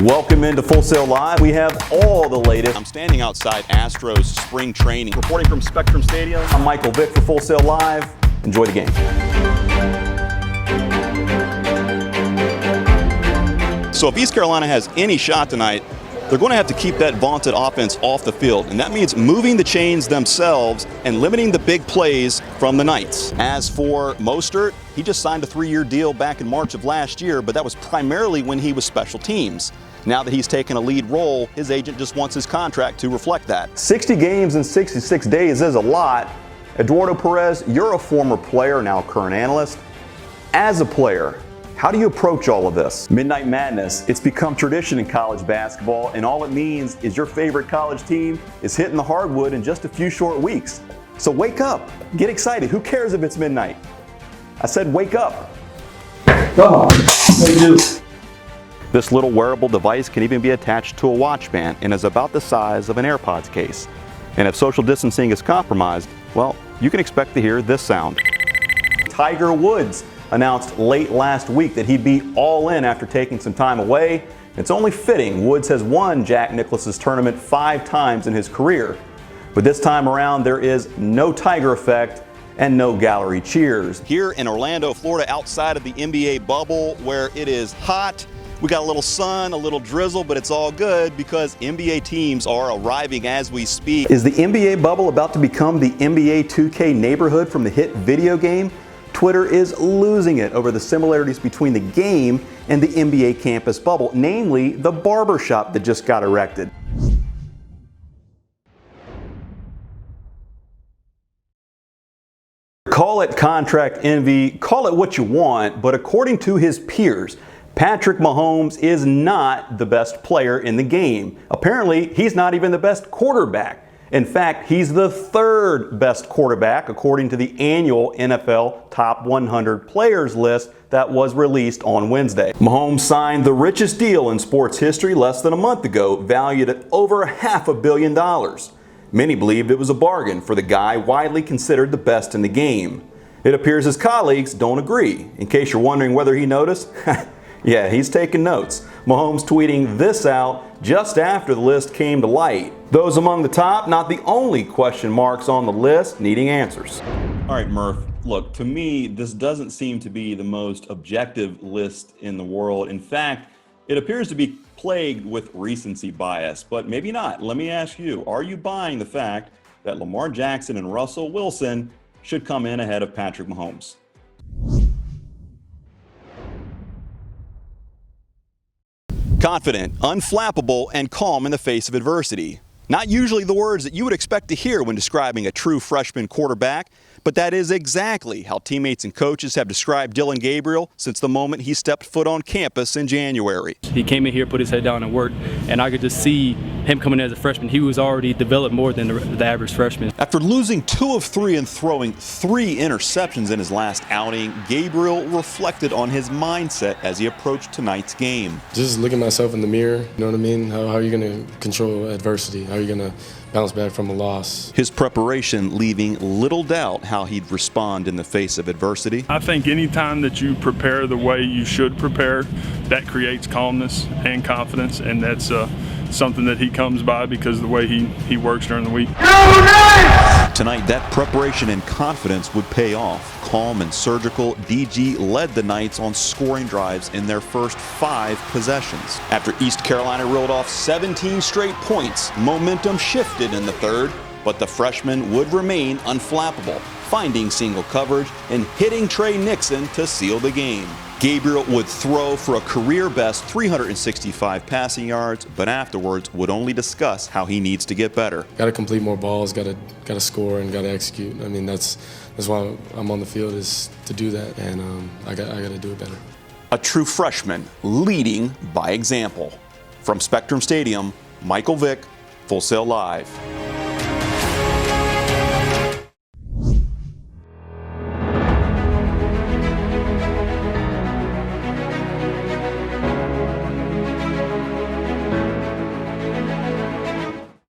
Welcome into Full Sail Live. We have all the latest. I'm standing outside Astros spring training. Reporting from Spectrum Stadium, I'm Michael Vick for Full Sail Live. Enjoy the game. So if East Carolina has any shot tonight, they're going to have to keep that vaunted offense off the field, and that means moving the chains themselves and limiting the big plays from the Knights. As for Mostert, he just signed a 3-year deal back in March of last year, but that was primarily when he was special teams. Now that he's taken a lead role, his agent just wants his contract to reflect that. 60 games in 66 days is a lot. Eduardo Perez, you're a former player, now current analyst. As a player, how do you approach all of this? Midnight Madness, it's become tradition in college basketball, and all it means is your favorite college team is hitting the hardwood in just a few short weeks. So wake up, get excited. Who cares if it's midnight? I said wake up. Come on, they do. This little wearable device can even be attached to a watch band and is about the size of an AirPods case. And if social distancing is compromised, well, you can expect to hear this sound. Tiger Woods announced late last week that he'd be all in after taking some time away. It's only fitting. Woods has won Jack Nicklaus's tournament 5 times in his career. But this time around, there is no Tiger effect and no gallery cheers. Here in Orlando, Florida, outside of the NBA bubble where it is hot, we got a little sun, a little drizzle, but it's all good because NBA teams are arriving as we speak. Is the NBA bubble about to become the NBA 2K neighborhood from the hit video game? Twitter is losing it over the similarities between the game and the NBA campus bubble, namely the barbershop that just got erected. Call it contract envy, call it what you want, but according to his peers, Patrick Mahomes is not the best player in the game. Apparently, he's not even the best quarterback. In fact, he's the 3rd best quarterback according to the annual NFL Top 100 Players list that was released on Wednesday. Mahomes signed the richest deal in sports history less than a month ago, valued at over $500 million. Many believed it was a bargain for the guy widely considered the best in the game. It appears his colleagues don't agree. In case you're wondering whether he noticed, yeah, he's taking notes. Mahomes tweeting this out just after the list came to light. Those among the top, not the only question marks on the list, needing answers. All right, Murph, look, to me, this doesn't seem to be the most objective list in the world. In fact, it appears to be plagued with recency bias, but maybe not. Let me ask you, are you buying the fact that Lamar Jackson and Russell Wilson should come in ahead of Patrick Mahomes? Confident, unflappable, and calm in the face of adversity. Not usually the words that you would expect to hear when describing a true freshman quarterback, but that is exactly how teammates and coaches have described DILLON Gabriel since the moment he stepped foot on campus in January. He came in here, put his head down and worked, and I could just see him coming in as a freshman. He was already developed more than the average freshman. After losing 2 of 3 and throwing 3 interceptions in his last outing, Gabriel reflected on his mindset as he approached tonight's game. Just looking myself in the mirror, you know what I mean? How are you going to control adversity? How are you going to bounce back from a loss? His preparation leaving little doubt how he'd respond in the face of adversity. I think anytime that you prepare the way you should prepare, that creates calmness and confidence, and that's something that he comes by because of the way he works during the week. Tonight, that preparation and confidence would pay off. Calm and surgical, DG led the Knights on scoring drives in their first 5 possessions. After East Carolina reeled off 17 straight points, momentum shifted in the 3rd, but the freshman would remain unflappable, finding single coverage and hitting Trey Nixon to seal the game. Gabriel would throw for a career-best 365 passing yards, but afterwards would only discuss how he needs to get better. Got to complete more balls, got to score, and got to execute. I mean, that's why I'm on the field, is to do that, and I got to do it better. A true freshman leading by example. From Spectrum Stadium, Michael Vick, Full Sail Live.